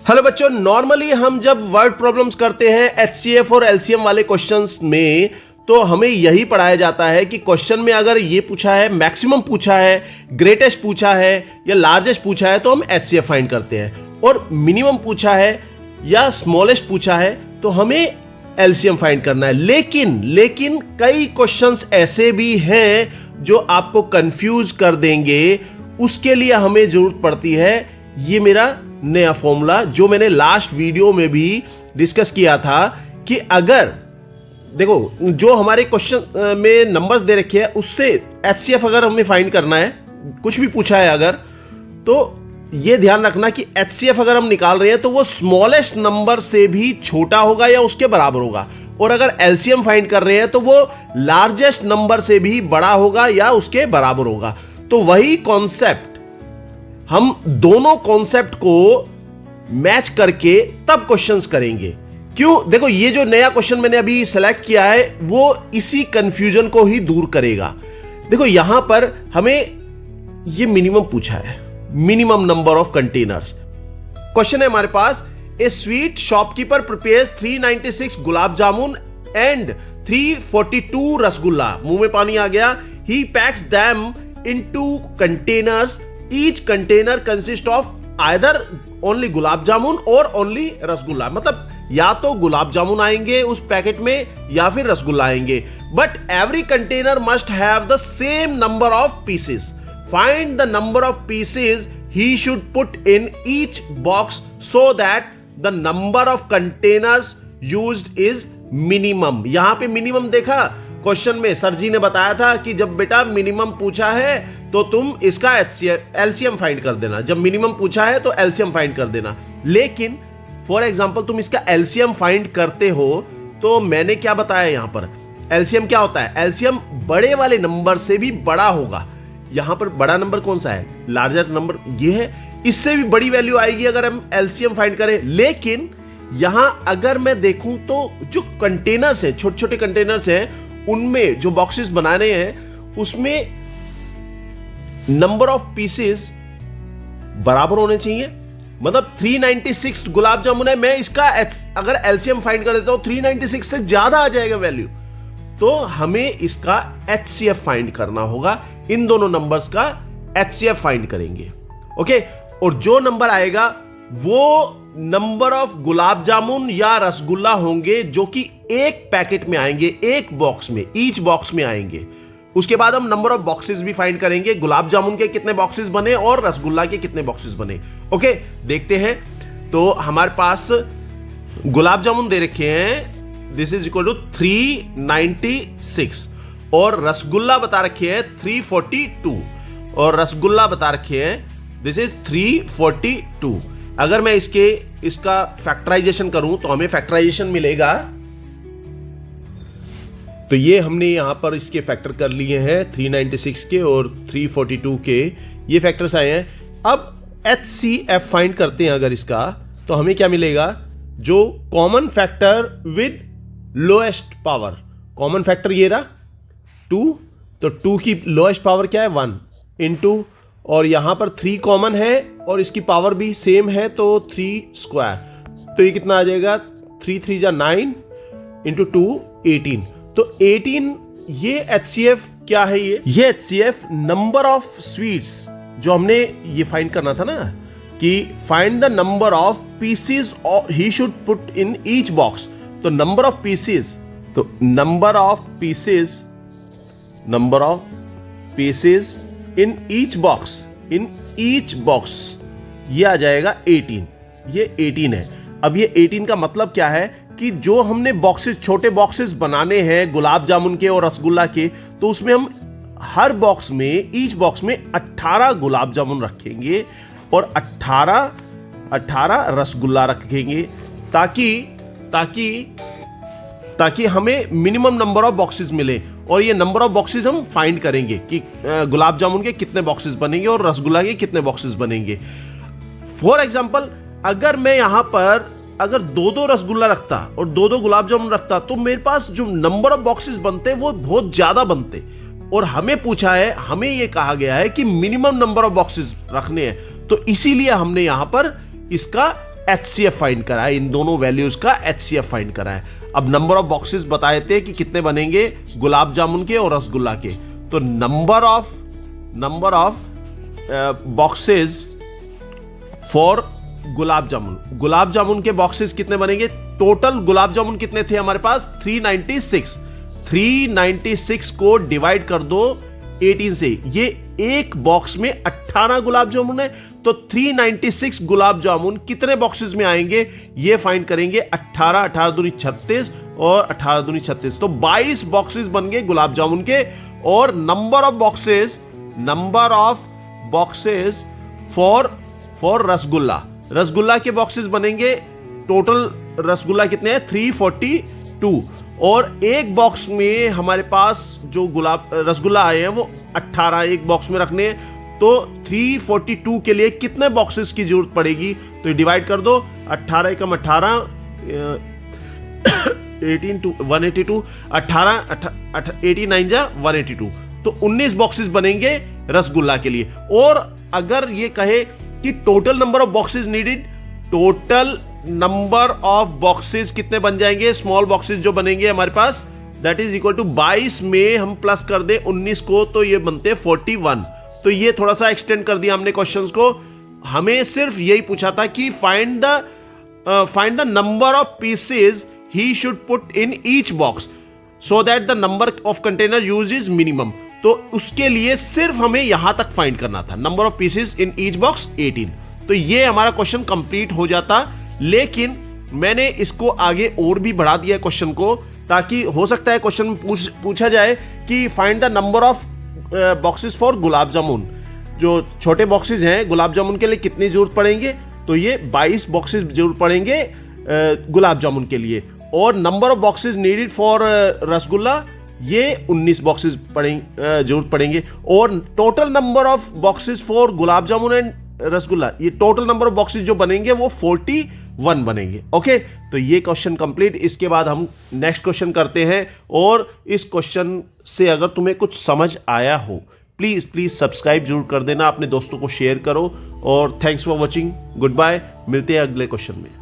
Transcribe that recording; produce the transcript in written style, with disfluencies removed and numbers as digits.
Hello बच्चों, normally हम जब वर्ड प्रॉब्लम्स करते हैं एचसीएफ और एलसीएम वाले क्वेश्चंस में तो हमें यही पढ़ाया जाता है कि क्वेश्चन में अगर ये पूछा है, मैक्सिमम पूछा है, ग्रेटेस्ट पूछा है या लार्जेस्ट पूछा है तो हम एचसीएफ फाइंड करते हैं, और मिनिमम पूछा है या स्मॉलेस्ट पूछा है तो हमें एलसीएम फाइंड करना है। लेकिन कई क्वेश्चंस ऐसे भी हैं जो आपको कंफ्यूज कर देंगे। उसके लिए हमें जरूरत पड़ती है ये मेरा नया फॉर्मूला जो मैंने लास्ट वीडियो में भी डिस्कस किया था कि अगर देखो जो हमारे क्वेश्चन में नंबर्स दे रखे हैं उससे एचसीएफ अगर हमें फाइंड करना है, कुछ भी पूछा है अगर, तो ये ध्यान रखना कि एचसीएफ अगर हम निकाल रहे हैं तो वो स्मॉलेस्ट नंबर से भी छोटा होगा या उसके बराबर होगा, और अगर एलसीएम फाइंड कर रहे हैं तो वो लार्जेस्ट नंबर से भी बड़ा होगा या उसके बराबर होगा। तो वही कॉन्सेप्ट हम दोनों कॉन्सेप्ट को मैच करके तब क्वेश्चंस करेंगे। क्यों? देखो ये जो नया क्वेश्चन मैंने अभी सेलेक्ट किया है वो इसी कंफ्यूजन को ही दूर करेगा। देखो यहां पर हमें ये मिनिमम पूछा है, minimum number of containers. Question है हमारे पास, a sweet shopkeeper prepares 396 gulab jamun and 342 rasgulla. मुंह में पानी आ गया। He packs them into containers, each container consist of either only gulab jamun और ओनली रसगुल्ला। मतलब या तो गुलाब जामुन आएंगे उस पैकेट में या फिर रसगुल्ला आएंगे, but every container must have the same number of pieces. Find the number of pieces he should put in each box so that the number of containers used is minimum. यहां पे minimum देखा question में sir जी ने बताया था कि जब बेटा मिनिमम पूछा है तो तुम इसका एलसीएम फाइंड कर देना, जब मिनिमम पूछा है तो एलसीएम फाइंड कर देना। लेकिन फॉर एग्जांपल तुम इसका एलसीएम फाइंड करते हो तो मैंने क्या बताया यहां पर, एलसीएम क्या होता है? एलसीएम बड़े वाले नंबर से भी बड़ा होगा। यहां पर बड़ा नंबर कौन सा है? लार्जर नंबर ये है। इससे भी बड़ी वैल्यू आएगी अगर हम एलसीएम फाइंड करें। लेकिन यहां अगर मैं देखूं तो जो कंटेनर्स है, छोटे छोटे कंटेनर्स हैं, उनमें जो बॉक्सेस बनाने हैं उसमें नंबर ऑफ पीसेस बराबर होने चाहिए। मतलब 396 गुलाब जामुन है, मैं इसका अगर एलसीएम फाइंड कर देता हूं 396 से ज्यादा आ जाएगा वैल्यू, तो हमें इसका एचसीएफ फाइंड करना होगा। इन दोनों नंबर्स का एचसीएफ फाइंड करेंगे। ओके, और जो नंबर आएगा वो नंबर ऑफ गुलाब जामुन या रसगुल्ला होंगे जो कि एक पैकेट में आएंगे, एक बॉक्स में, ईच बॉक्स में आएंगे। उसके बाद हम नंबर ऑफ बॉक्सेस भी फाइंड करेंगे, गुलाब जामुन के कितने बॉक्सेस बने और रसगुल्ला के कितने बॉक्सेस बने। ओके, देखते हैं। तो हमारे पास गुलाब जामुन दे रखे हैं, दिस इज इक्वल टू 396, और रसगुल्ला बता रखे हैं 342, और रसगुल्ला बता रखे हैं दिस इज 342। अगर मैं इसका फैक्टराइजेशन करूं तो हमें फैक्टराइजेशन मिलेगा। तो ये हमने यहां पर इसके फैक्टर कर लिए हैं, 396 के और 342 के, ये फैक्टर्स आए हैं। अब एचसीएफ फाइंड करते हैं अगर इसका, तो हमें क्या मिलेगा? जो common factor with lowest power, common factor ये रहा 2, तो 2 की लोएस्ट पावर क्या है? 1 इंटू, और यहां पर 3 कॉमन है और इसकी पावर भी सेम है तो 3 स्क्वायर, तो ये कितना आ जाएगा? 3 3 जा 9 इंटू 2 18। तो 18 ये एचसीएफ क्या है? ये एचसीएफ नंबर ऑफ स्वीट्स जो हमने ये फाइंड करना था ना, कि find the number of pieces he should put in each box. तो नंबर ऑफ पीसेस, तो number of pieces in each box, ये आ जाएगा 18। ये 18 है। अब ये 18 का मतलब क्या है कि जो हमने बॉक्सेस, छोटे बॉक्सेस बनाने हैं गुलाब जामुन के और रसगुल्ला के, तो उसमें हम हर बॉक्स में, ईच बॉक्स में 18 गुलाब जामुन रखेंगे और 18 रसगुल्ला रखेंगे, ताकि हमें मिनिमम नंबर ऑफ बॉक्सेस मिले। और ये नंबर ऑफ बॉक्सेस हम फाइंड करेंगे कि गुलाब जामुन के कितने बॉक्सेस बनेंगे और रसगुल्ला के कितने बॉक्सेस बनेंगे। फॉर एग्जांपल अगर मैं यहां पर अगर 2-2 रसगुल्ला रखता और 2-2 गुलाब जामुन रखता तो मेरे पास जो नंबर ऑफ बॉक्सेस बनते वो बहुत ज्यादा बनते। और हमें पूछा है, हमें यह कहा गया है कि मिनिमम नंबर ऑफ बॉक्सेस रखने हैं, तो इसीलिए हमने यहां पर इसका HCF फाइंड करा है, इन दोनों वैल्यूज का HCF फाइंड करा है। अब नंबर ऑफ बॉक्सेस बताए थे कि कितने बनेंगे गुलाब जामुन के और रसगुल्ला के। तो number of boxes for gulab जामुन के बॉक्सेस कितने बनेंगे? टोटल गुलाब जामुन कितने थे हमारे पास? 396 को डिवाइड कर दो 18 से। ये एक बॉक्स में 18 गुलाब जामुन है, तो 396 गुलाब जामुन कितने बॉक्सेस में आएंगे ये फाइंड करेंगे। 18 दूनी 36 और 18 दूनी 36, तो 22 बॉक्सेस बन गए गुलाब जामुन के। और number of boxes for rasgulla के बॉक्सेस बनेंगे। टोटल रसगुल्ला कितने हैं? 342, और एक बॉक्स में हमारे पास जो रसगुल्ला आए हैं वो 18 एक बॉक्स में रखने हैं। तो 342 के लिए कितने बॉक्सेस की जरूरत पड़ेगी? तो ये डिवाइड कर दो, 18 एकम 18, 18 to 182, 89 जा 182, तो 19 बॉक्सेस बनेंगे रसगुल्ला के लिए। और अगर ये कहे कि total number of boxes needed, total number of boxes कितने बन जाएंगे? स्मॉल बॉक्सेस जो बनेंगे हमारे पास, दैट इज इक्वल टू 22 में हम प्लस कर दे 19 को, तो ये बनते 41। तो ये थोड़ा सा एक्सटेंड कर दिया हमने क्वेश्चंस को। हमें सिर्फ यही पूछा था कि find the number of pieces he should put in each box so that the number of container use is minimum. तो उसके लिए सिर्फ हमें यहां तक फाइंड करना था, number of pieces in each box 18। तो ये हमारा क्वेश्चन कंप्लीट हो जाता, लेकिन मैंने इसको आगे और भी बढ़ा दिया क्वेश्चन को, ताकि हो सकता है क्वेश्चन में पूछा जाए कि find the number of boxes for gulab jamun. जो छोटे बॉक्सेस हैं गुलाब जामुन के लिए कितनी जरूरत पड़ेंगे? तो ये 22 बॉक्सेस जरूरत पड़ेंगे गुलाब जामुन के लिए। और number of boxes needed for rasgulla, ये 19 बॉक्सेस जरूरत पड़ेंगे। और total number of boxes for gulab jamun and rasgulla, ये टोटल नंबर ऑफ बॉक्सेस जो बनेंगे वो 41 बनेंगे। ओके, तो ये क्वेश्चन कंप्लीट। इसके बाद हम नेक्स्ट क्वेश्चन करते हैं। और इस क्वेश्चन से अगर तुम्हें कुछ समझ आया हो, प्लीज सब्सक्राइब जरूर कर देना, अपने दोस्तों को शेयर करो। और thanks for watching, good bye, मिलते हैं अगले क्वेश्चन में।